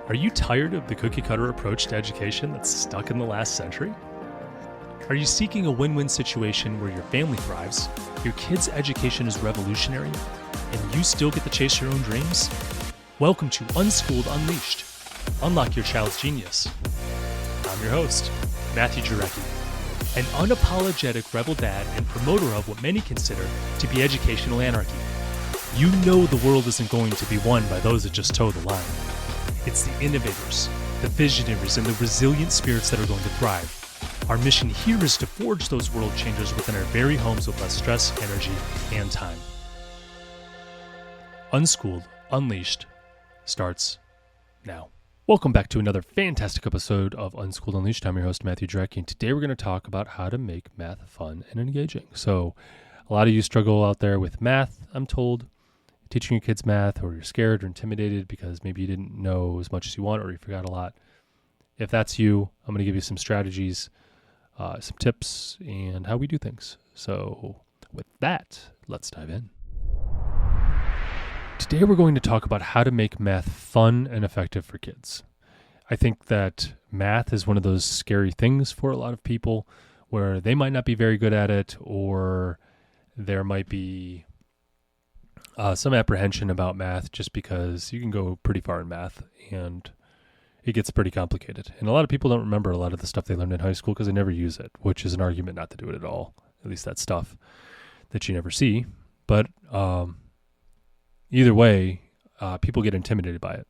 Are you tired of the cookie-cutter approach to education that's stuck in the last century? Are you seeking a win-win situation where your family thrives, your kid's education is revolutionary, and you still get to chase your own dreams? Welcome to Unschooled Unleashed. Unlock your child's genius. I'm your host, Matthew Jarecki, an unapologetic rebel dad and promoter of what many consider to be educational anarchy. You know the world isn't going to be won by those that just toe the line. It's the innovators, the visionaries, and the resilient spirits that are going to thrive. Our mission here is to forge those world changers within our very homes with less stress, energy, and time. Unschooled Unleashed starts now. Welcome back to another fantastic episode of Unschooled Unleashed. I'm your host, Matthew Jarecki, and today we're going to talk about how to make math fun and engaging. So a lot of you struggle out there with math, I'm told, teaching your kids math, or you're scared or intimidated because maybe you didn't know as much as you want or you forgot a lot. If that's you, I'm going to give you some strategies, some tips, and how we do things. So with that, let's dive in. Today we're going to talk about how to make math fun and effective for kids. I think that math is one of those scary things for a lot of people where they might not be very good at it, or there might be some apprehension about math just because you can go pretty far in math and it gets pretty complicated. And a lot of people don't remember a lot of the stuff they learned in high school because they never use it, which is an argument not to do it at all. At least that's stuff that you never see. But either way, people get intimidated by it.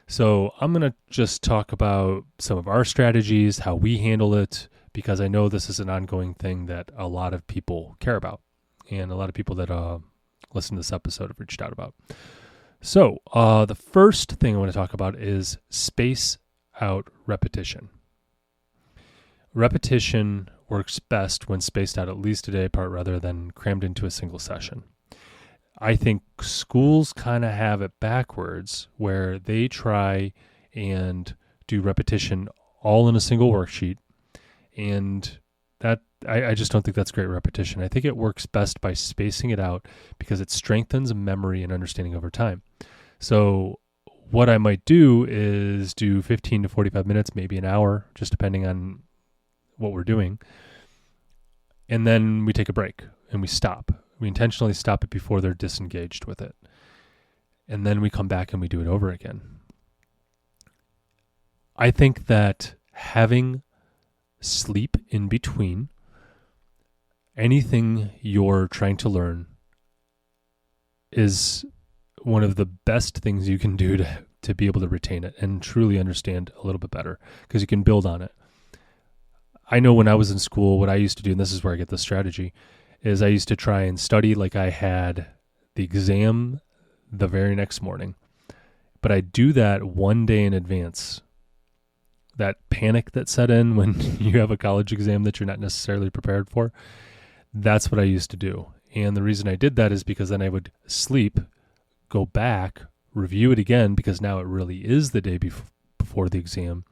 So I'm going to just talk about some of our strategies, how we handle it, because I know this is an ongoing thing that a lot of people care about and a lot of people that listen to this episode have reached out about. So the first thing I want to talk about is space out repetition. Repetition works best when spaced out at least a day apart rather than crammed into a single session. I think schools kind of have it backwards where they try and do repetition all in a single worksheet, and that I just don't think that's great repetition. I think it works best by spacing it out because it strengthens memory and understanding over time. So what I might do is do 15 to 45 minutes, maybe an hour, just depending on what we're doing. And then we take a break and we stop. We intentionally stop it before they're disengaged with it. And then we come back and we do it over again. I think that having sleep in between anything you're trying to learn is one of the best things you can do to be able to retain it and truly understand a little bit better, because you can build on it. I know when I was in school, what I used to do, and this is where I get the strategy, is I used to try and study like I had the exam the very next morning. But I do that one day in advance. That panic that set in when you have a college exam that you're not necessarily prepared for, that's what I used to do. And the reason I did that is because then I would sleep, go back, review it again, because now it really is the day before the exam.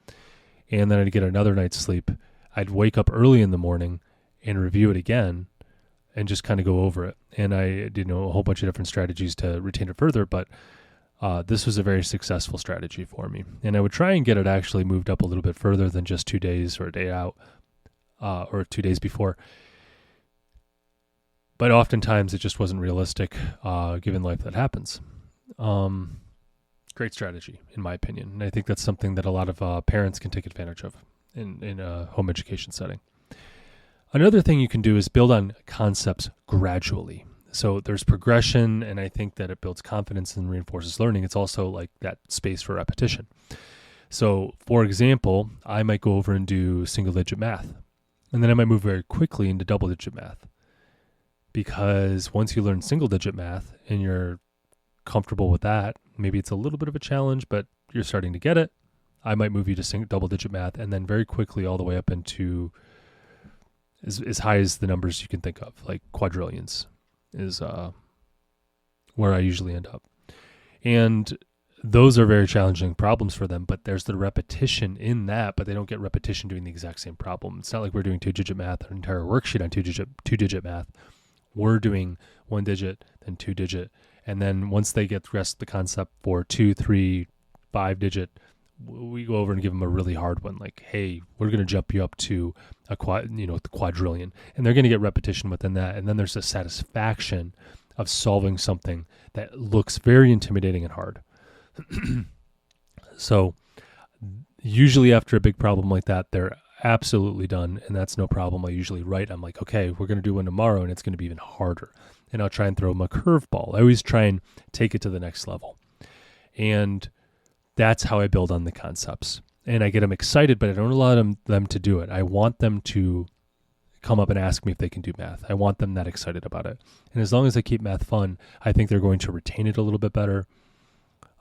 And then I'd get another night's sleep. I'd wake up early in the morning and review it again and just kind of go over it. And I did a whole bunch of different strategies to retain it further, but this was a very successful strategy for me. And I would try and get it actually moved up a little bit further than just 2 days or a day out or 2 days before. But oftentimes it just wasn't realistic given life that happens. Great strategy, in my opinion. And I think that's something that a lot of parents can take advantage of in a home education setting. Another thing you can do is build on concepts gradually. So there's progression, and I think that it builds confidence and reinforces learning. It's also like that space for repetition. So for example, I might go over and do single-digit math, and then I might move very quickly into double-digit math. Because once you learn single-digit math and you're comfortable with that, maybe it's a little bit of a challenge, but you're starting to get it, I might move you to double-digit math, and then very quickly all the way up into as high as the numbers you can think of, like quadrillions is where I usually end up. And those are very challenging problems for them, but there's the repetition in that, but they don't get repetition doing the exact same problem. It's not like we're doing two-digit math, an entire worksheet on two-digit math. We're doing one digit, then two digit, and then once they get the rest of the concept for 2, 3, 5 digit, we go over and give them a really hard one, like, hey, we're going to jump you up to the quadrillion, and they're going to get repetition within that. And then there's a satisfaction of solving something that looks very intimidating and hard. So usually after a big problem like that, they're absolutely done, and that's no problem. I usually write, I'm like, okay, we're going to do one tomorrow, and it's going to be even harder. And I'll try and throw them a curveball. I always try and take it to the next level. And that's how I build on the concepts. And I get them excited, but I don't allow them to do it. I want them to come up and ask me if they can do math. I want them that excited about it. And as long as I keep math fun, I think they're going to retain it a little bit better.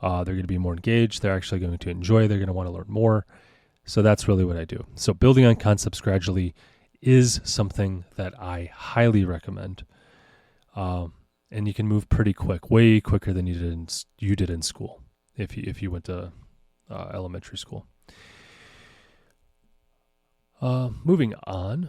They're going to be more engaged. They're actually going to enjoy. They're going to want to learn more. So that's really what I do. So building on concepts gradually is something that I highly recommend. And you can move pretty quick, way quicker than you did in school if you went to elementary school. Moving on.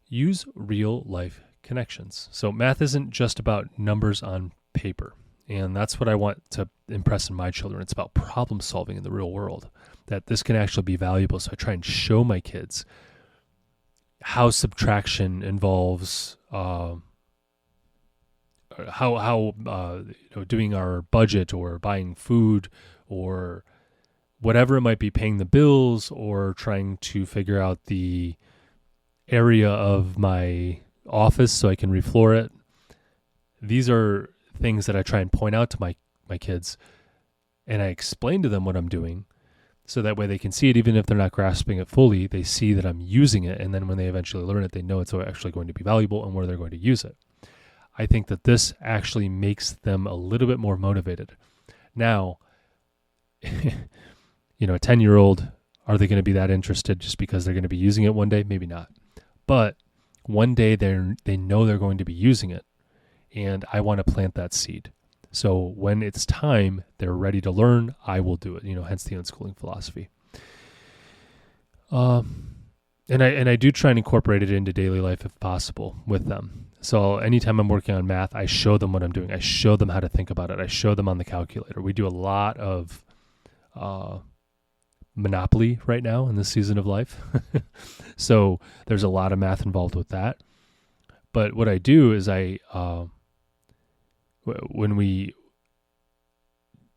Use real life connections. So math isn't just about numbers on paper. And that's what I want to impress in my children. It's about problem solving in the real world, that this can actually be valuable. So I try and show my kids how subtraction involves doing our budget or buying food or whatever it might be, paying the bills or trying to figure out the area of my office so I can refloor it. These are things that I try and point out to my kids, and I explain to them what I'm doing so that way they can see it. Even if they're not grasping it fully, they see that I'm using it, and then when they eventually learn it, they know it's actually going to be valuable and where they're going to use it. I think that this actually makes them a little bit more motivated. Now, a 10-year-old, are they going to be that interested just because they're going to be using it one day? Maybe not. But one day they know they're going to be using it, and I want to plant that seed. So when it's time, they're ready to learn, I will do it, hence the unschooling philosophy. And I do try and incorporate it into daily life if possible with them. So anytime I'm working on math, I show them what I'm doing. I show them how to think about it. I show them on the calculator. We do a lot of Monopoly right now in this season of life. So there's a lot of math involved with that. But what I do is when we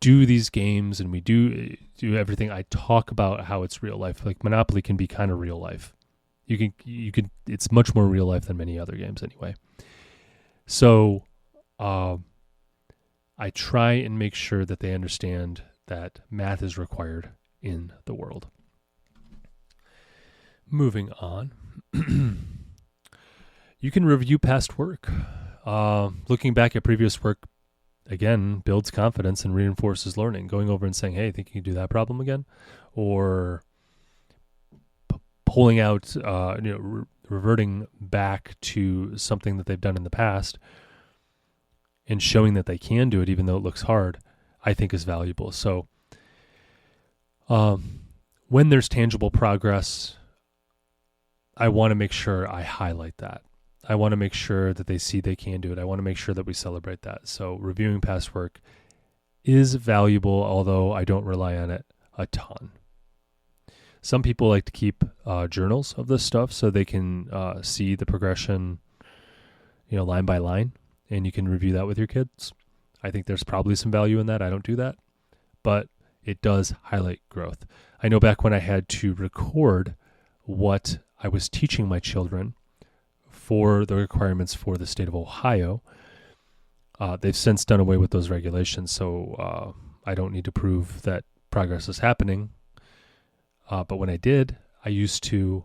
do these games and we do everything, I talk about how it's real life. Like Monopoly can be kind of real life. You can it's much more real life than many other games anyway. So I try and make sure that they understand that math is required in the world. Moving on. You can review past work. Looking back at previous work, again, builds confidence and reinforces learning. Going over and saying, hey, I think you can do that problem again. Or pulling out, reverting back to something that they've done in the past and showing that they can do it even though it looks hard, I think is valuable. So when there's tangible progress, I want to make sure I highlight that. I want to make sure that they see they can do it. I want to make sure that we celebrate that. So reviewing past work is valuable, although I don't rely on it a ton. Some people like to keep journals of this stuff so they can see the progression, line by line, and you can review that with your kids. I think there's probably some value in that. I don't do that, but it does highlight growth. I know back when I had to record what I was teaching my children for the requirements for the state of Ohio, they've since done away with those regulations, so I don't need to prove that progress is happening. But when I did, I used to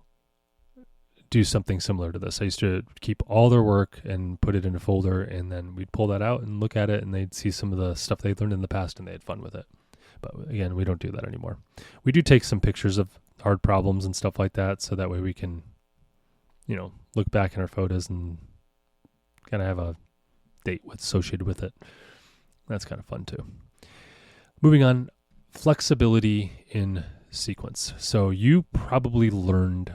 do something similar to this. I used to keep all their work and put it in a folder, and then we'd pull that out and look at it, and they'd see some of the stuff they learned in the past, and they had fun with it. But again, we don't do that anymore. We do take some pictures of hard problems and stuff like that, so that way we can, look back in our photos and kind of have a date associated with it. That's kind of fun too. Moving on, flexibility in sequence. So you probably learned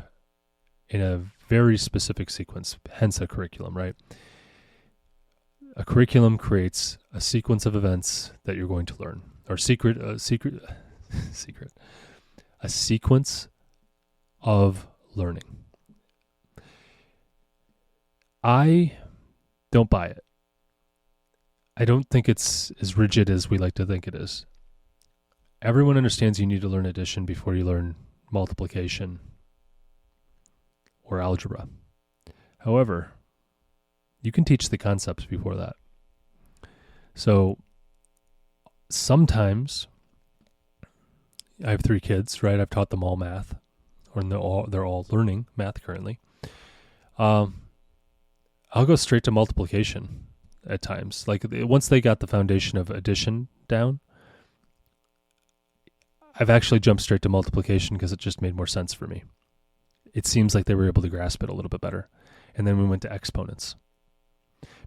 in a very specific sequence, hence a curriculum, right? A curriculum creates a sequence of events that you're going to learn. secret, a sequence of learning. I don't buy it. I don't think it's as rigid as we like to think it is. Everyone understands you need to learn addition before you learn multiplication or algebra. However, you can teach the concepts before that. So sometimes, I have 3 kids, right? I've taught them all math, or they're all learning math currently. I'll go straight to multiplication at times. Like once they got the foundation of addition down, I've actually jumped straight to multiplication because it just made more sense for me. It seems like they were able to grasp it a little bit better. And then we went to exponents.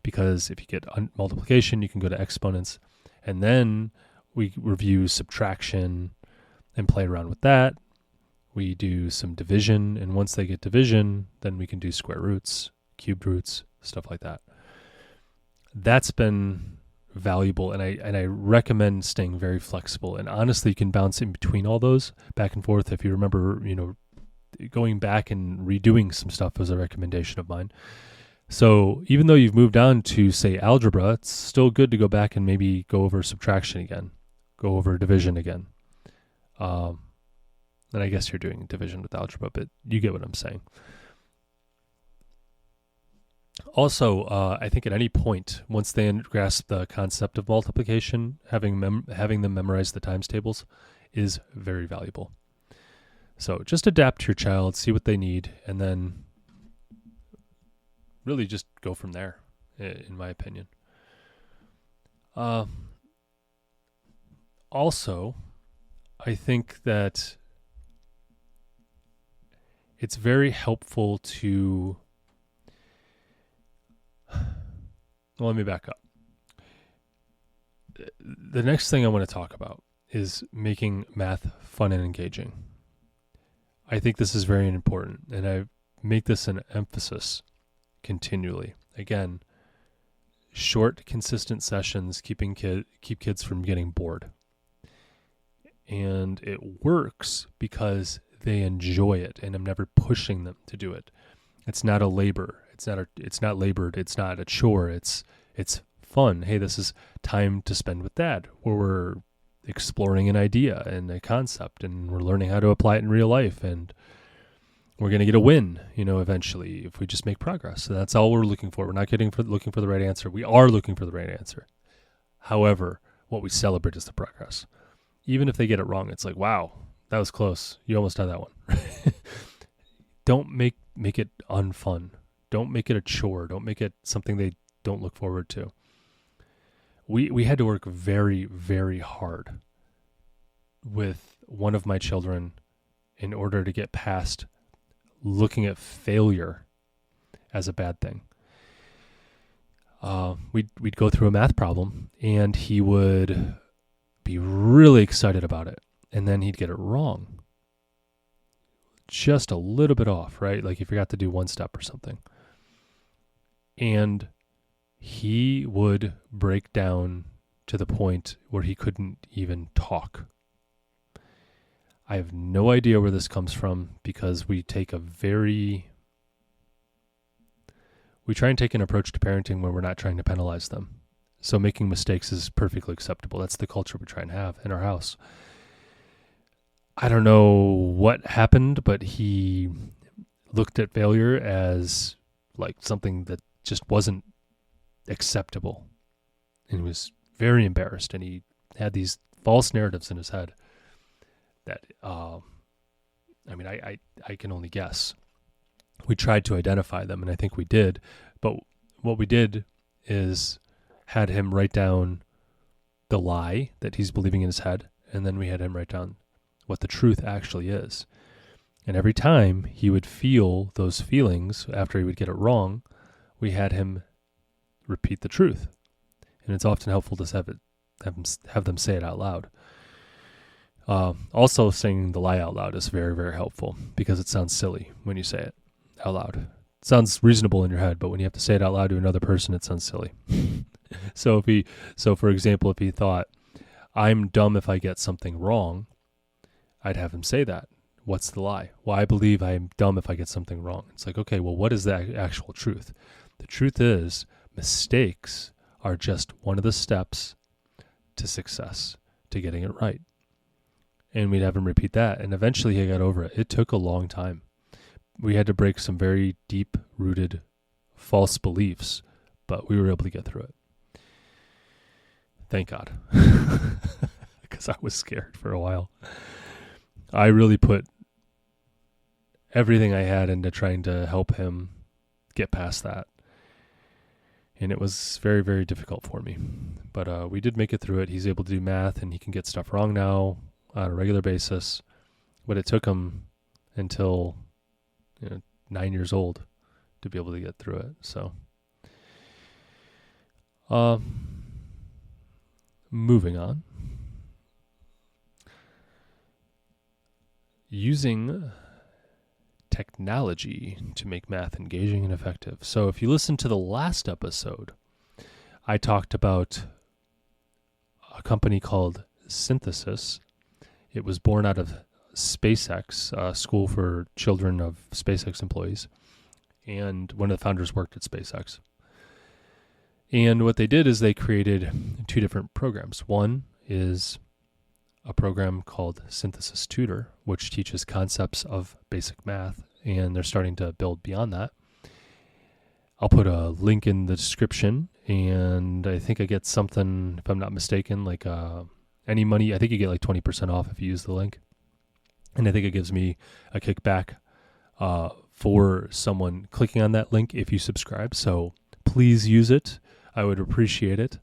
Because if you get multiplication, you can go to exponents. And then we review subtraction and play around with that. We do some division. And once they get division, then we can do square roots, cubed roots, stuff like that. That's been valuable, and I recommend staying very flexible. And honestly, you can bounce in between all those back and forth. If you remember, going back and redoing some stuff was a recommendation of mine. So even though you've moved on to, say, algebra, it's still good to go back and maybe go over subtraction again, go over division again. And I guess you're doing division with algebra, but you get what I'm saying. Also, I think at any point, once they grasp the concept of multiplication, having them memorize the times tables is very valuable. So just adapt to your child, see what they need, and then really just go from there, in my opinion. Also, I think that it's very helpful to... Well, let me back up. The next thing I want to talk about is making math fun and engaging. I think this is very important, and I make this an emphasis continually. Again, short, consistent sessions keep kids from getting bored. And it works because they enjoy it, and I'm never pushing them to do it. It's not a labor. It's not labored. It's not a chore. It's fun. Hey, this is time to spend with Dad, where we're exploring an idea and a concept, and we're learning how to apply it in real life, and we're going to get a win, eventually if we just make progress. So that's all we're looking for. We're not looking for the right answer. We are looking for the right answer. However, what we celebrate is the progress. Even if they get it wrong, it's like, wow, that was close. You almost had that one. Don't make it unfun. Don't make it a chore. Don't make it something they don't look forward to. We had to work very, very hard with one of my children in order to get past looking at failure as a bad thing. We'd go through a math problem, and he would be really excited about it, and then he'd get it wrong. Just a little bit off, right? Like he forgot to do one step or something. And he would break down to the point where he couldn't even talk. I have no idea where this comes from, because we try and take an approach to parenting where we're not trying to penalize them. So making mistakes is perfectly acceptable. That's the culture we try and have in our house. I don't know what happened, but he looked at failure as like something that just wasn't acceptable. And he was very embarrassed, and he had these false narratives in his head that, I can only guess. We tried to identify them, and I think we did. But what we did is had him write down the lie that he's believing in his head, and then we had him write down what the truth actually is. And every time he would feel those feelings after he would get it wrong, we had him repeat the truth. And it's often helpful to have them say it out loud. Also, saying the lie out loud is very, very helpful, because it sounds silly when you say it out loud. It sounds reasonable in your head, but when you have to say it out loud to another person, it sounds silly. So for example, if he thought, I'm dumb if I get something wrong, I'd have him say that. What's the lie? Well, I believe I'm dumb if I get something wrong. It's like, okay, well, what is the actual truth? The truth is mistakes are just one of the steps to success, to getting it right. And we'd have him repeat that. And eventually he got over it. It took a long time. We had to break some very deep-rooted false beliefs, but we were able to get through it. Thank God. Because I was scared for a while. I really put everything I had into trying to help him get past that. And it was very, very difficult for me. But we did make it through it. He's able to do math, and he can get stuff wrong now on a regular basis. But it took him until 9 years old to be able to get through it. So, moving on. Using technology to make math engaging and effective. So if you listen to the last episode, I talked about a company called Synthesis. It was born out of SpaceX, a school for children of SpaceX employees. And one of the founders worked at SpaceX. And what they did is they created two different programs. One is a program called Synthesis Tutor, which teaches concepts of basic math, and they're starting to build beyond that. I'll put a link in the description, and I think I get something, if I'm not mistaken, like any money. I think you get like 20% off if you use the link. And I think it gives me a kickback for someone clicking on that link if you subscribe. So please use it. I would appreciate it.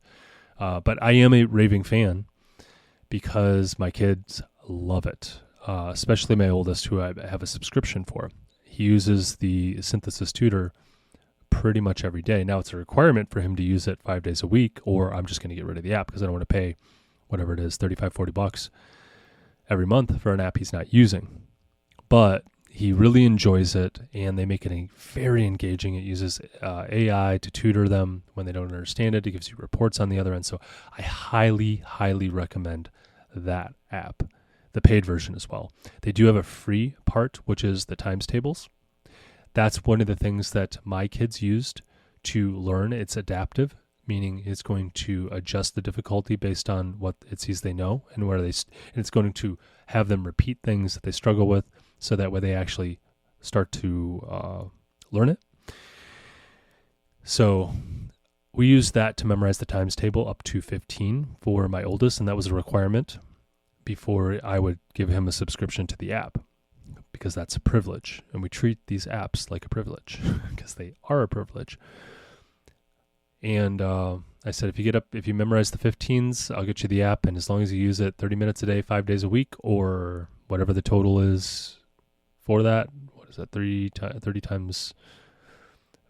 But I am a raving fan because my kids love it, especially my oldest, who I have a subscription for. He uses the Synthesis Tutor pretty much every day. Now it's a requirement for him to use it 5 days a week, or I'm just going to get rid of the app because I don't want to pay whatever it is, $35-$40 every month for an app he's not using. But he really enjoys it, and they make it very engaging. It uses AI to tutor them when they don't understand it. It gives you reports on the other end. So I highly, highly recommend that app, the paid version as well. They do have a free part, which is the times tables. That's one of the things that my kids used to learn. It's adaptive, meaning it's going to adjust the difficulty based on what it sees they know and and it's going to have them repeat things that they struggle with, so that way they actually start to learn it. So we used that to memorize the times table up to 15 for my oldest, and that was a requirement before I would give him a subscription to the app, because that's a privilege, and we treat these apps like a privilege because they are a privilege. And I said, if you memorize the 15s, I'll get you the app, and as long as you use it 30 minutes a day, 5 days a week, or whatever the total is for that, what is that, 30 times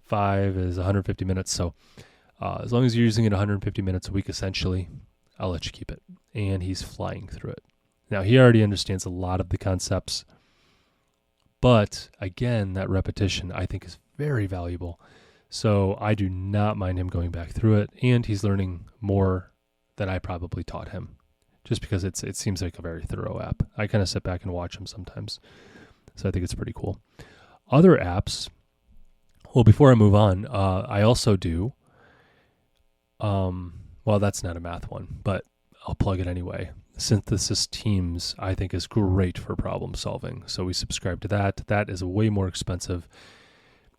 5 is 150 minutes. So as long as you're using it 150 minutes a week, essentially, I'll let you keep it. And he's flying through it. Now, he already understands a lot of the concepts, but again, that repetition I think is very valuable. So I do not mind him going back through it, and he's learning more than I probably taught him, just because it seems like a very thorough app. I kind of sit back and watch him sometimes, so I think it's pretty cool. Other apps, well, before I move on, I also do, well, that's not a math one, but I'll plug it anyway. Synthesis Teams, I think, is great for problem solving. So we subscribe to that. That is way more expensive.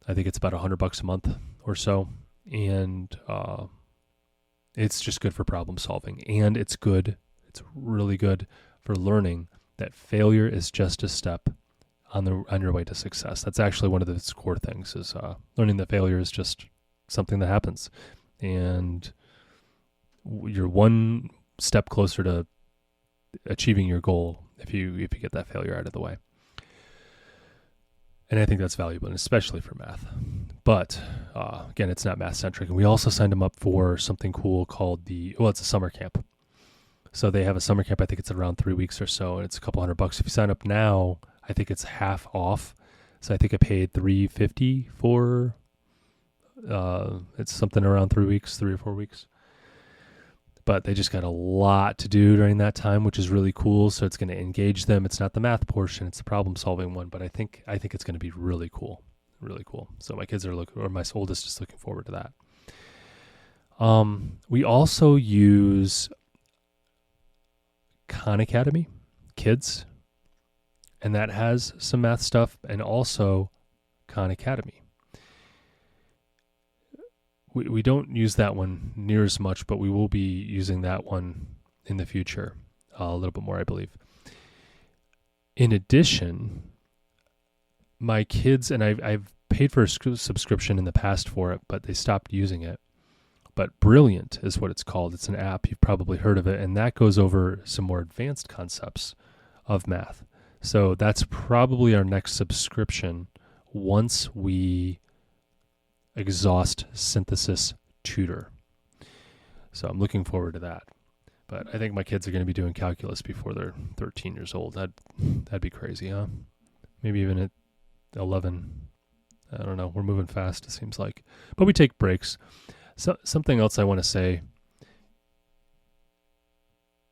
I think it's about $100 a month or so. And it's just good for problem solving. And it's really good for learning that failure is just a step on your way to success. That's actually one of the core things, is learning that failure is just something that happens. And you're one step closer to achieving your goal if you get that failure out of the way. And I think that's valuable, and especially for math. But again, it's not math centric. And we also signed them up for something cool called it's a summer camp. So they have a summer camp. I think it's around 3 weeks or so, and it's a couple $100. If you sign up now, I think it's half off. So I think I paid $350 for it's something around 3 weeks, 3 or 4 weeks. but they just got a lot to do during that time, which is really cool. So it's going to engage them. It's not the math portion, it's the problem solving one, but I think it's going to be really cool. Really cool. So my kids my oldest is looking forward to that. We also use Khan Academy Kids, and that has some math stuff, and also Khan Academy. We don't use that one near as much, but we will be using that one in the future a little bit more, I believe. In addition, my kids, and I've paid for a subscription in the past for it, but they stopped using it. But Brilliant is what it's called. It's an app. You've probably heard of it, and that goes over some more advanced concepts of math. So that's probably our next subscription once we exhaust Synthesis Tutor. So I'm looking forward to that. But I think my kids are going to be doing calculus before they're 13 years old. That'd be crazy, huh? Maybe even at 11. I don't know. We're moving fast, it seems like. But we take breaks. So something else I want to say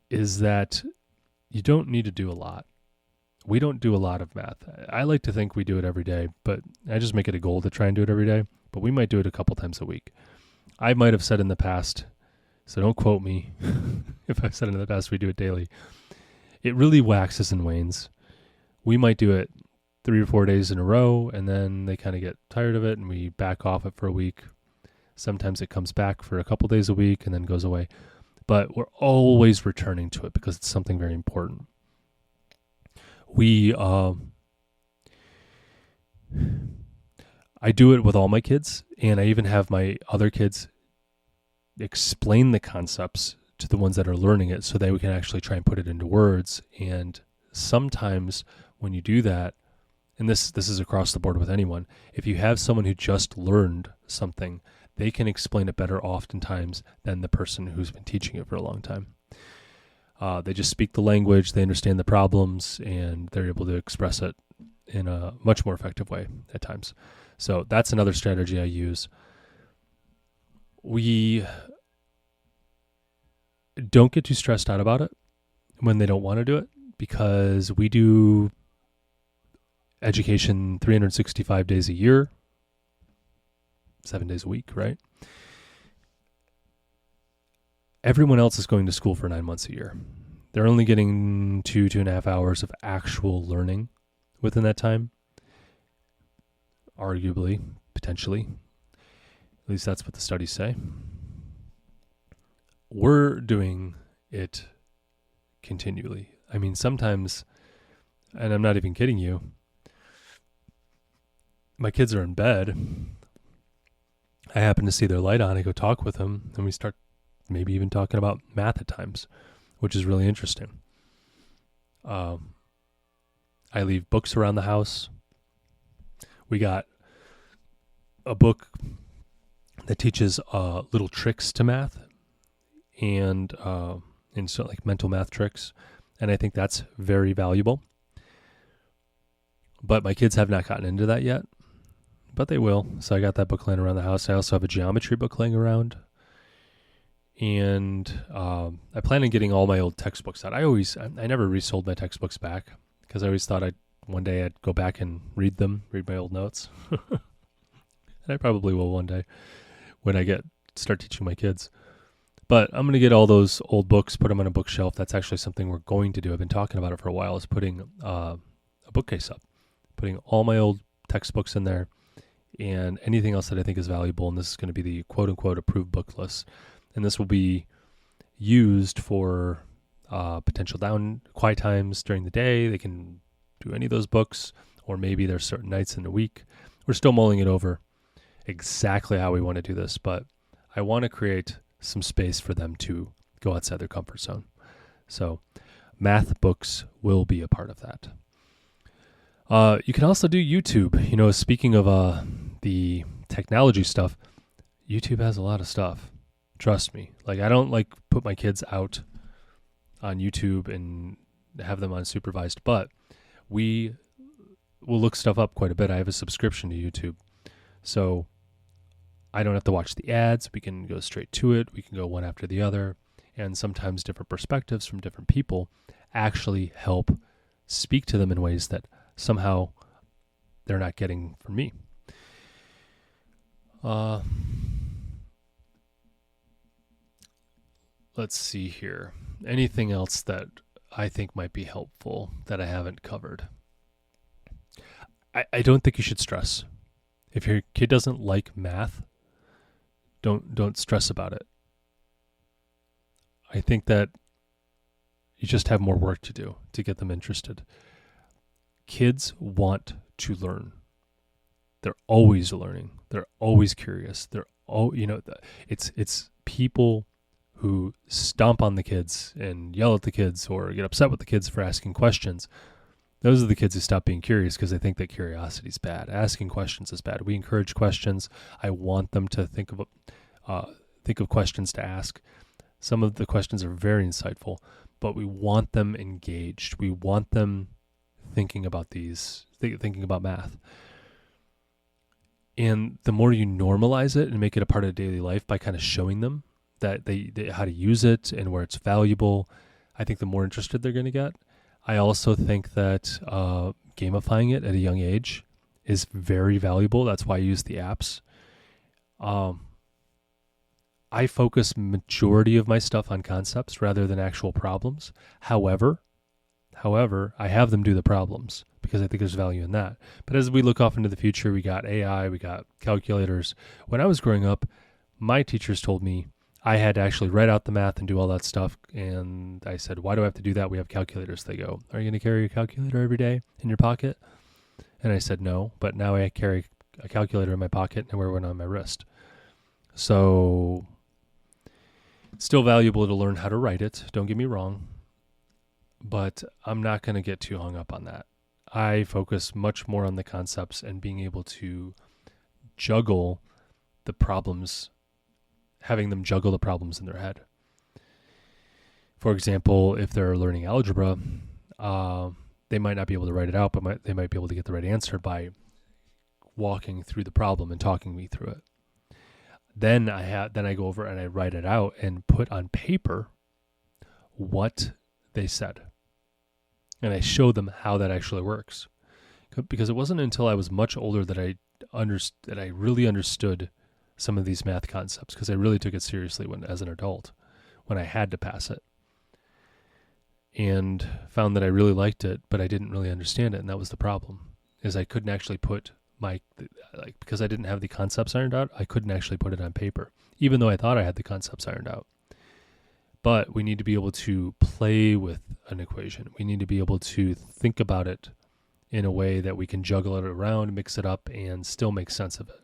is that you don't need to do a lot. We don't do a lot of math. I like to think we do it every day, but I just make it a goal to try and do it every day. But we might do it a couple times a week. I might have said in the past, so don't quote me if I've said in the past we do it daily. It really waxes and wanes. We might do it 3 or 4 days in a row, and then they kind of get tired of it, and we back off it for a week. Sometimes it comes back for a couple days a week and then goes away. But we're always returning to it because it's something very important. I do it with all my kids, and I even have my other kids explain the concepts to the ones that are learning it so that we can actually try and put it into words. And sometimes when you do that, and this is across the board with anyone, if you have someone who just learned something, they can explain it better oftentimes than the person who's been teaching it for a long time. They just speak the language, they understand the problems, and they're able to express it in a much more effective way at times. So that's another strategy I use. We don't get too stressed out about it when they don't want to do it, because we do education 365 days a year, 7 days a week, right? Everyone else is going to school for 9 months a year. They're only getting 2.5 hours of actual learning within that time. Arguably, potentially. At least that's what the studies say. We're doing it continually. I mean, sometimes, and I'm not even kidding you, my kids are in bed. I happen to see their light on. I go talk with them, and we start maybe even talking about math at times, which is really interesting. I leave books around the house. We got a book that teaches little tricks to math and so like mental math tricks, and I think that's very valuable. But my kids have not gotten into that yet, but they will. So I got that book laying around the house. I also have a geometry book laying around. And I plan on getting all my old textbooks out. I never resold my textbooks back because I always thought one day I'd go back and read my old notes. And I probably will one day when I start teaching my kids. But I'm going to get all those old books, put them on a bookshelf. That's actually something we're going to do. I've been talking about it for a while, is putting a bookcase up, putting all my old textbooks in there and anything else that I think is valuable. And this is going to be the quote-unquote approved book list. And this will be used for potential quiet times during the day. They can do any of those books, or maybe there's certain nights in the week. We're still mulling it over exactly how we want to do this, but I want to create some space for them to go outside their comfort zone. So math books will be a part of that. You can also do YouTube. Speaking of the technology stuff, YouTube has a lot of stuff. Trust me. Like, I don't put my kids out on YouTube and have them unsupervised, but we will look stuff up quite a bit. I have a subscription to YouTube, so I don't have to watch the ads. We can go straight to it. We can go one after the other, and sometimes different perspectives from different people actually help speak to them in ways that somehow they're not getting from me. Let's see here. Anything else that I think might be helpful that I haven't covered? I don't think you should stress. If your kid doesn't like math, don't stress about it. I think that you just have more work to do to get them interested. Kids want to learn. They're always learning. They're always curious. It's people who stomp on the kids and yell at the kids or get upset with the kids for asking questions. Those are the kids who stop being curious because they think that curiosity is bad. Asking questions is bad. We encourage questions. I want them to think of questions to ask. Some of the questions are very insightful, but we want them engaged. We want them thinking about thinking about math. And the more you normalize it and make it a part of daily life by kind of showing them that they how to use it and where it's valuable, I think the more interested they're going to get. I also think that gamifying it at a young age is very valuable. That's why I use the apps. I focus majority of my stuff on concepts rather than actual problems. However, I have them do the problems because I think there's value in that. But as we look off into the future, we got AI, we got calculators. When I was growing up, my teachers told me I had to actually write out the math and do all that stuff. And I said, why do I have to do that? We have calculators. They go, are you going to carry a calculator every day in your pocket? And I said, no, but now I carry a calculator in my pocket and I wear one on my wrist. So it's still valuable to learn how to write it. Don't get me wrong. But I'm not going to get too hung up on that. I focus much more on the concepts and being able to juggle the problems, having them juggle the problems in their head. For example, if they're learning algebra, they might not be able to write it out, but they might be able to get the right answer by walking through the problem and talking me through it. Then I go over and I write it out and put on paper what they said. And I show them how that actually works. Because it wasn't until I was much older that I really understood some of these math concepts, because I really took it seriously as an adult, when I had to pass it. And found that I really liked it, but I didn't really understand it, and that was the problem. Is I couldn't actually put because I didn't have the concepts ironed out, I couldn't actually put it on paper, even though I thought I had the concepts ironed out. But we need to be able to play with an equation. We need to be able to think about it in a way that we can juggle it around, mix it up, and still make sense of it.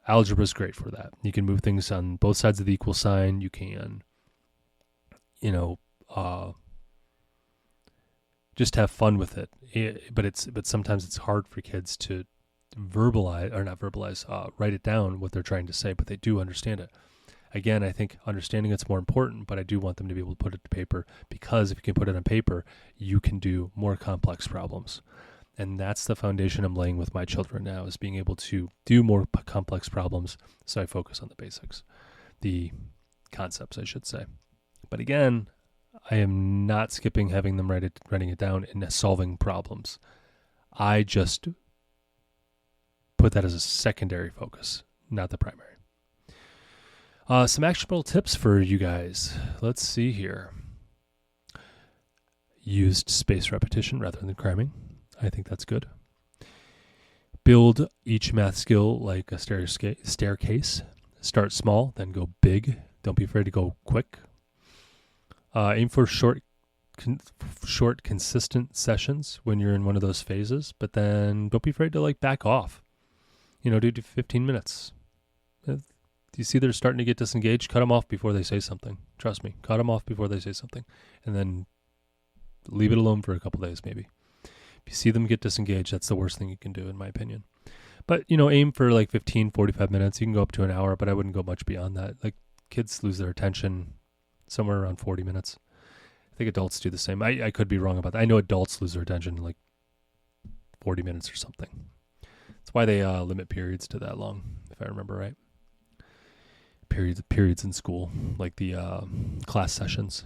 Algebra is great for that. You can move things on both sides of the equal sign. You can, just have fun with it. But sometimes it's hard for kids to write it down what they're trying to say, but they do understand it. Again, I think understanding it's more important, but I do want them to be able to put it to paper, because if you can put it on paper, you can do more complex problems. And that's the foundation I'm laying with my children now, is being able to do more complex problems. So I focus on the basics, the concepts, I should say. But again, I am not skipping having them writing it down and solving problems. I just put that as a secondary focus, not the primary. Some actionable tips for you guys. Let's see here. Used spaced repetition rather than cramming. I think that's good. Build each math skill like a staircase. Start small, then go big. Don't be afraid to go quick. Aim for short, consistent sessions when you're in one of those phases, but then don't be afraid to back off. Do 15 minutes. Do you see they're starting to get disengaged? Cut them off before they say something. Trust me, cut them off before they say something. And then leave it alone for a couple days maybe. If you see them get disengaged, that's the worst thing you can do, in my opinion. But, aim for 15, 45 minutes. You can go up to an hour, but I wouldn't go much beyond that. Kids lose their attention somewhere around 40 minutes. I think adults do the same. I could be wrong about that. I know adults lose their attention in 40 minutes or something. That's why they limit periods to that long, if I remember right. periods in school, like the class sessions.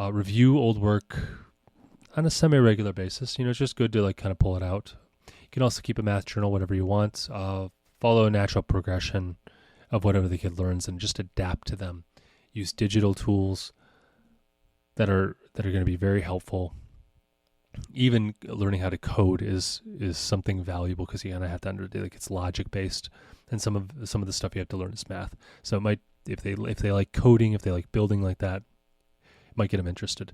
Review old work on a semi-regular basis. It's just good to kind of pull it out. You can also keep a math journal, whatever you want. Follow a natural progression of whatever the kid learns and just adapt to them. Use digital tools that are going to be very helpful. Even learning how to code is something valuable because you kind of have to understand it's logic based, and some of the stuff you have to learn is math. So it might, if they like coding, if they like building like that, it might get them interested.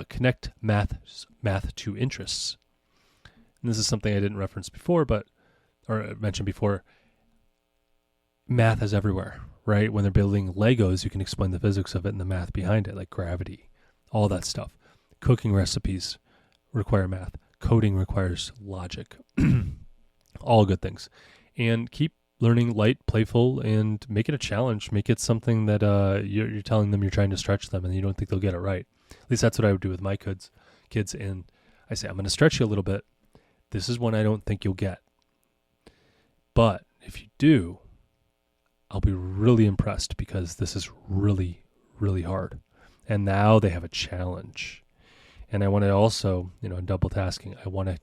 Connect math to interests. And this is something I didn't reference before, or mention before. Math is everywhere, right? When they're building Legos, you can explain the physics of it and the math behind it, like gravity, all that stuff. Cooking recipes require math. Coding requires logic. All good things. And keep learning light, playful, and make it a challenge. Make it something that you're telling them you're trying to stretch them and you don't think they'll get it right. At least that's what I would do with my kids. And I say, I'm going to stretch you a little bit. This is one I don't think you'll get. But if you do, I'll be really impressed because this is really, really hard. And now they have a challenge. And I want to also, double tasking, I want to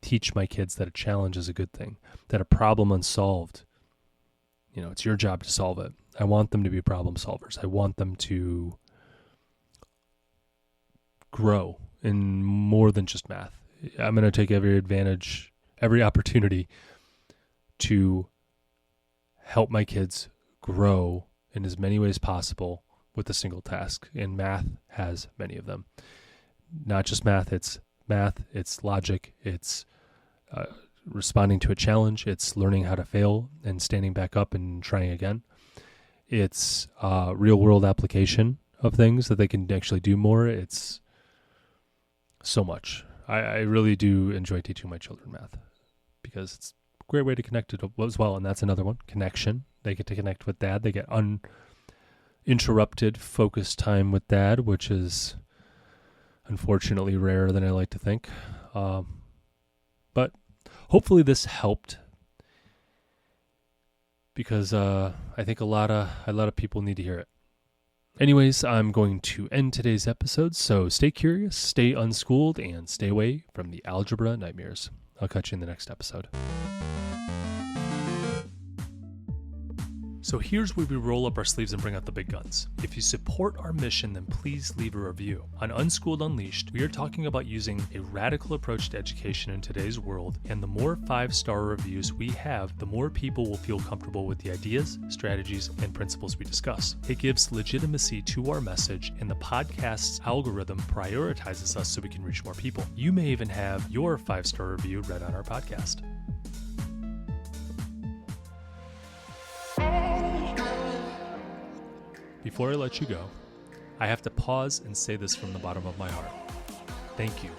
teach my kids that a challenge is a good thing, that a problem unsolved, it's your job to solve it. I want them to be problem solvers. I want them to grow in more than just math. I'm going to take every opportunity to help my kids grow in as many ways possible with a single task. And math has many of them. Not just math, it's logic, it's responding to a challenge, it's learning how to fail and standing back up and trying again. It's real world application of things that they can actually do more. It's so much. I really do enjoy teaching my children math because it's a great way to connect it as well. And that's another one, connection. They get to connect with dad. They get uninterrupted, focused time with dad, which is unfortunately rarer than I like to think. But hopefully this helped because I think a lot of people need to hear it. Anyways, I'm going to end today's episode, so stay curious, stay unschooled, and stay away from the algebra nightmares. I'll catch you in the next episode. So here's where we roll up our sleeves and bring out the big guns. If you support our mission, then please leave a review. On Unschooled Unleashed, we are talking about using a radical approach to education in today's world, and the more 5-star reviews we have, the more people will feel comfortable with the ideas, strategies, and principles we discuss. It gives legitimacy to our message, and the podcast's algorithm prioritizes us so we can reach more people. You may even have your 5-star review read on our podcast. Before I let you go, I have to pause and say this from the bottom of my heart. Thank you.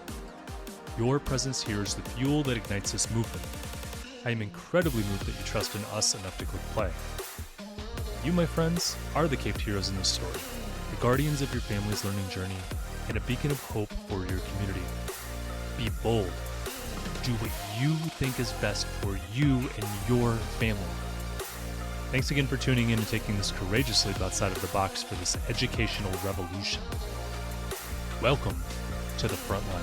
Your presence here is the fuel that ignites this movement. I am incredibly moved that you trust in us enough to click play. You, my friends, are the caped heroes in this story, the guardians of your family's learning journey, and a beacon of hope for your community. Be bold. Do what you think is best for you and your family. Thanks again for tuning in and taking this courageous leap outside of the box for this educational revolution. Welcome to the front line.